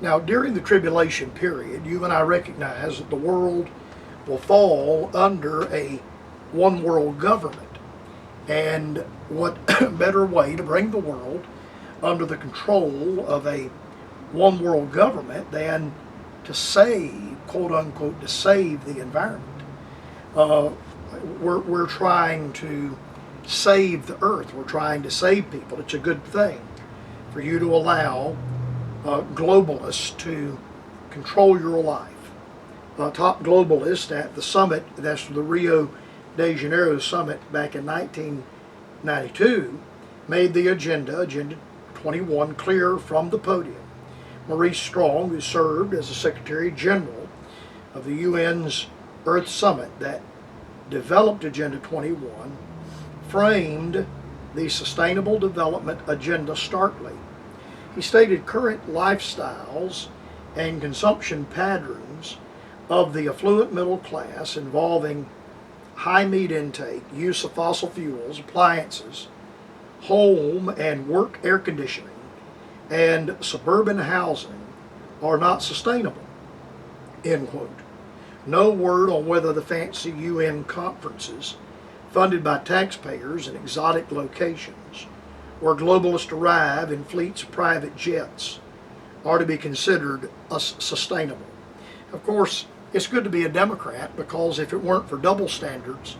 Now, during the tribulation period, you and I recognize that the world will fall under a one world government. And what better way to bring the world under the control of a one world government than to save, quote unquote, to save the environment? We're trying to save the earth. We're trying to save people. It's a good thing for you to allow globalists to control your life. Top globalist at the summit, that's the Rio de Janeiro summit back in 1992, made the Agenda 21, clear from the podium. Maurice Strong, who served as the Secretary General of the UN's Earth Summit that developed Agenda 21, framed the Sustainable Development Agenda starkly. He stated current lifestyles and consumption patterns of the affluent middle class involving high meat intake, use of fossil fuels, appliances, home and work air conditioning, and suburban housing are not sustainable, end quote. No word on whether the fancy UN conferences funded by taxpayers in exotic locations where globalists arrive in fleets of private jets are to be considered sustainable. Of course, it's good to be a Democrat because if it weren't for double standards,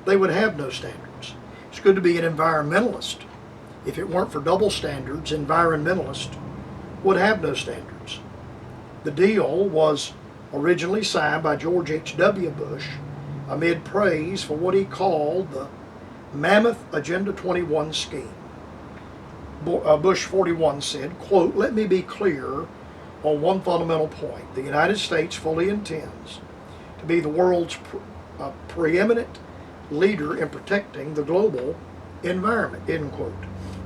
they would have no standards. It's good to be an environmentalist. If it weren't for double standards, environmentalists would have no standards. The deal was originally signed by George H.W. Bush amid praise for what he called the Mammoth Agenda 21 scheme. Bush 41 said, quote, "Let me be clear on one fundamental point. The United States fully intends to be the world's preeminent leader in protecting the global environment," end quote.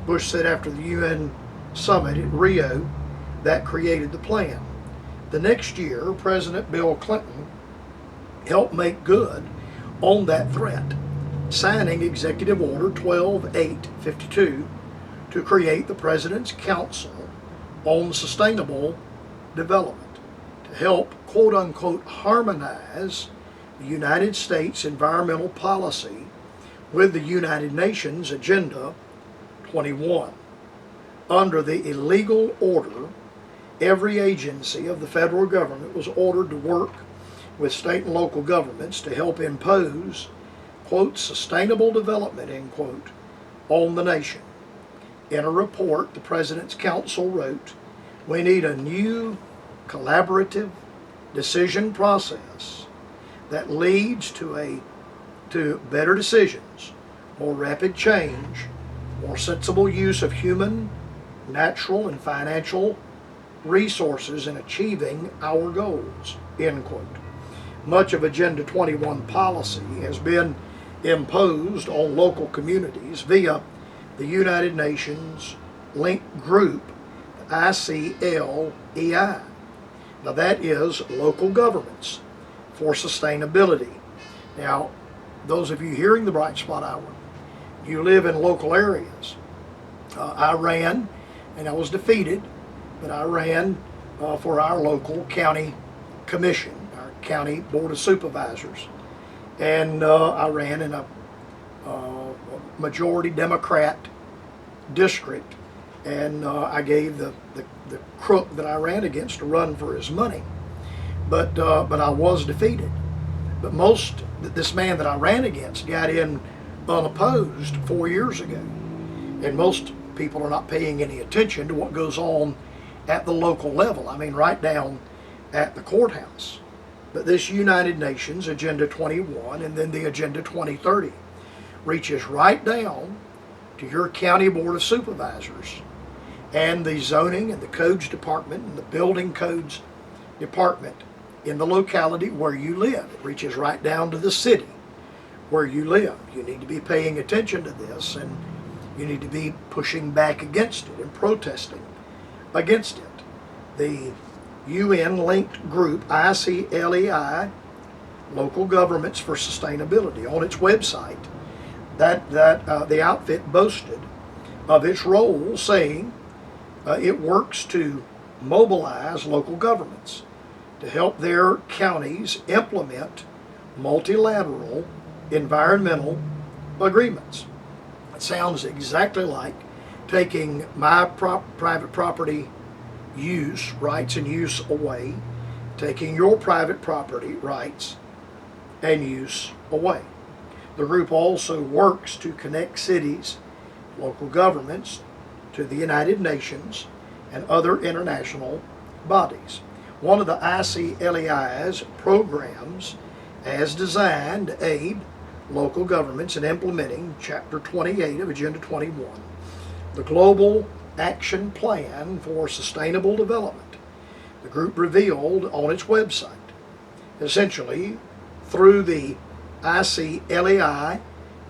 Bush said after the UN summit at Rio that created the plan. The next year, President Bill Clinton helped make good on that threat, signing Executive Order 12852 to create the President's Council on Sustainable Development to help, quote unquote, harmonize the United States environmental policy with the United Nations Agenda 21. Under the illegal order, every agency of the federal government was ordered to work with state and local governments to help impose, quote, sustainable development, end quote, on the nation. In a report, the President's Council wrote, "We need a new collaborative decision process that leads to better decisions, more rapid change, more sensible use of human, natural, and financial resources in achieving our goals," end quote. Much of Agenda 21 policy has been imposed on local communities via the United Nations linked group, the ICLEI. Now that is local governments for sustainability. Now, those of you hearing the Bright Spot Hour, you live in local areas. I ran, and I was defeated, but I ran for our local county commission, our county board of supervisors. And I ran in a majority Democrat district, and I gave the crook that I ran against a run for his money. But I was defeated. But this man that I ran against got in unopposed 4 years ago. And most people are not paying any attention to what goes on at the local level. I mean, right down at the courthouse. But this United Nations Agenda 21 and then the Agenda 2030 reaches right down to your county board of supervisors and the zoning and the codes department and the building codes department in the locality where you live. It reaches right down to the city where you live. You need to be paying attention to this, and you need to be pushing back against it and protesting against it. The UN-linked group ICLEI, Local Governments for Sustainability, on its website, that the outfit boasted of its role, saying it works to mobilize local governments to help their counties implement multilateral environmental agreements. It sounds exactly like taking my private property rights and use away, taking your private property rights and use away. The group also works to connect cities, local governments, to the United Nations and other international bodies. One of the ICLEI's programs as designed to aid local governments in implementing Chapter 28 of Agenda 21, the Global Action Plan for Sustainable Development. The group revealed on its website, essentially through the ICLEI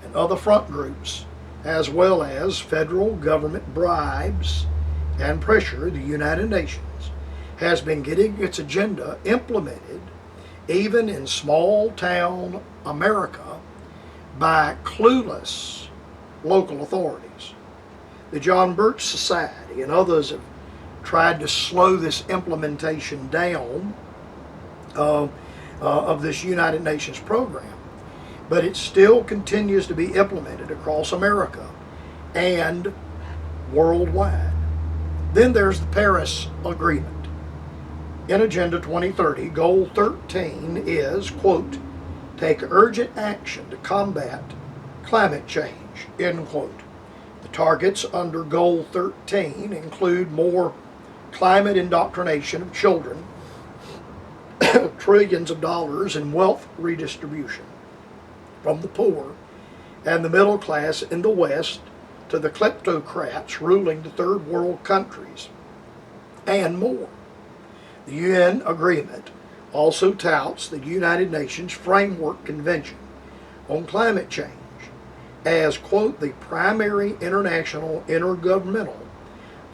and other front groups, as well as federal government bribes and pressure, the United Nations has been getting its agenda implemented even in small town America by clueless local authorities. The John Birch Society and others have tried to slow this implementation down of this United Nations program, but it still continues to be implemented across America and worldwide. Then there's the Paris Agreement. In Agenda 2030, Goal 13 is, quote, take urgent action to combat climate change, end quote. The targets under Goal 13 include more climate indoctrination of children, trillions of dollars in wealth redistribution from the poor and the middle class in the West to the kleptocrats ruling the third world countries, and more. The UN agreement also touts the United Nations Framework Convention on Climate Change as, quote, the primary international intergovernmental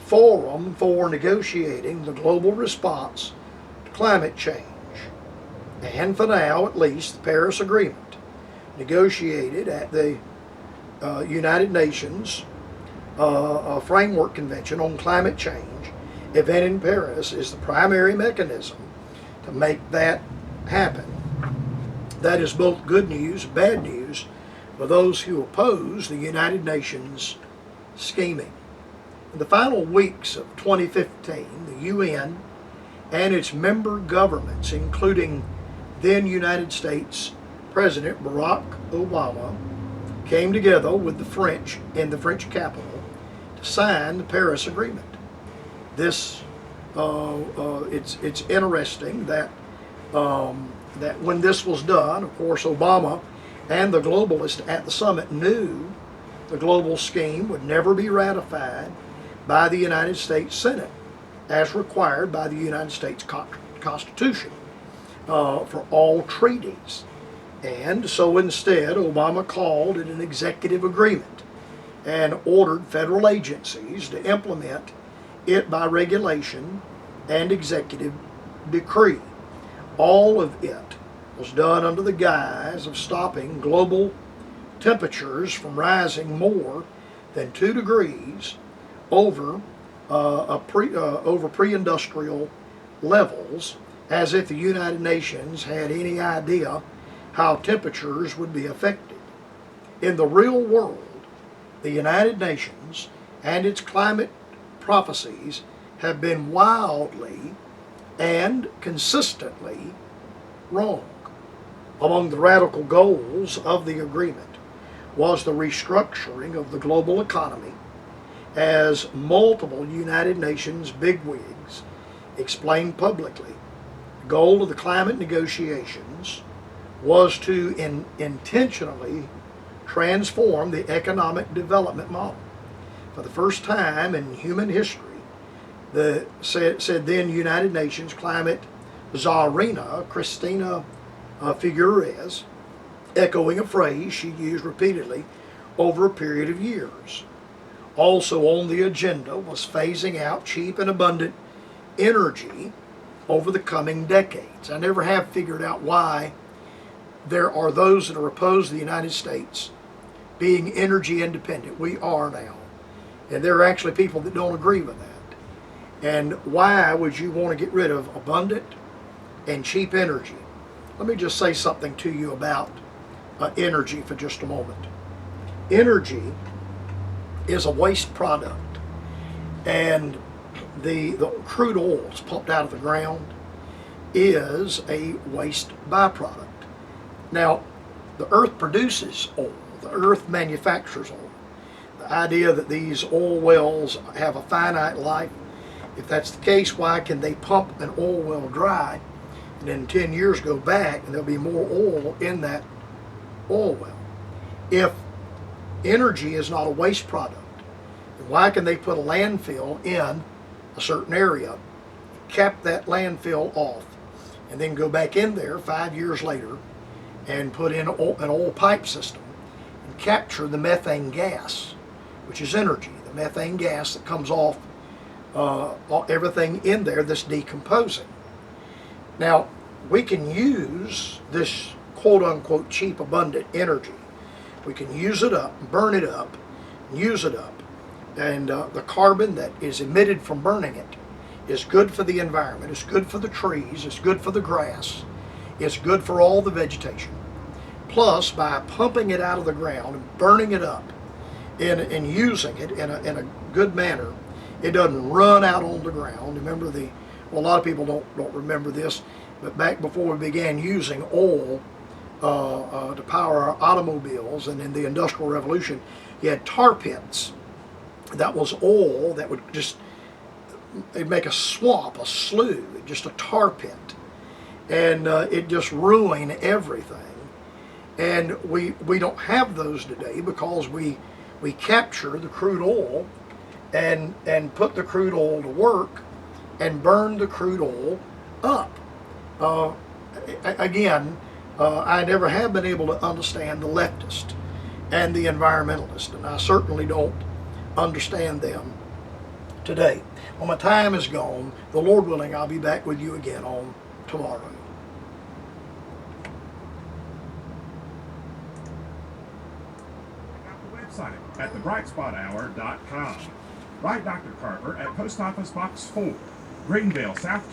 forum for negotiating the global response to climate change. And for now, at least, the Paris Agreement, negotiated at the United Nations Framework Convention on Climate Change event in Paris, is the primary mechanism to make that happen. That is both good news and bad news for those who oppose the United Nations scheming. In the final weeks of 2015, the UN and its member governments, including then United States President Barack Obama, came together with the French in the French capital to sign the Paris Agreement. This it's interesting that that when this was done, of course, Obama and the globalists at the summit knew the global scheme would never be ratified by the United States Senate as required by the United States Constitution for all treaties. And so instead, Obama called it an executive agreement and ordered federal agencies to implement it by regulation and executive decree. All of it was done under the guise of stopping global temperatures from rising more than 2 degrees over pre-industrial levels, as if the United Nations had any idea how temperatures would be affected. In the real world, the United Nations and its climate prophecies have been wildly and consistently wrong. Among the radical goals of the agreement was the restructuring of the global economy, as multiple United Nations bigwigs explained publicly. The goal of the climate negotiations was to intentionally transform the economic development model. For the first time in human history, said then United Nations climate czarina Christina Figueres, echoing a phrase she used repeatedly over a period of years. Also on the agenda was phasing out cheap and abundant energy over the coming decades. I never have figured out why there are those that are opposed to the United States being energy independent. We are now. And there are actually people that don't agree with that. And why would you want to get rid of abundant and cheap energy? Let me just say something to you about energy for just a moment. Energy is a waste product, and the crude oil that's pumped out of the ground is a waste byproduct. Now, the earth produces oil. The earth manufactures oil. The idea that these oil wells have a finite life, if that's the case, why can they pump an oil well dry and then 10 years go back and there'll be more oil in that oil well? If energy is not a waste product, then why can they put a landfill in a certain area, cap that landfill off, and then go back in there 5 years later and put in an oil pipe system and capture the methane gas, which is energy, the methane gas that comes off everything in there that's decomposing. Now, we can use this quote-unquote cheap, abundant energy. We can use it up, burn it up, use it up. And the carbon that is emitted from burning it is good for the environment, it's good for the trees, it's good for the grass, it's good for all the vegetation. Plus, by pumping it out of the ground and burning it up and using it in a good manner, it doesn't run out on the ground. Remember well, a lot of people don't remember this, but back before we began using oil to power our automobiles, and in the Industrial Revolution, you had tar pits. That was oil that would it'd make a swamp, a slough, just a tar pit. And it just ruined everything. And we don't have those today because we capture the crude oil and put the crude oil to work and burn the crude oil up. Again, I never have been able to understand the leftist and the environmentalist, and I certainly don't understand them today. Well, my time is gone. The Lord willing, I'll be back with you again on tomorrow. Website at thebrightspothour.com. Write Dr. Carver at Post Office Box 4, Greenville, South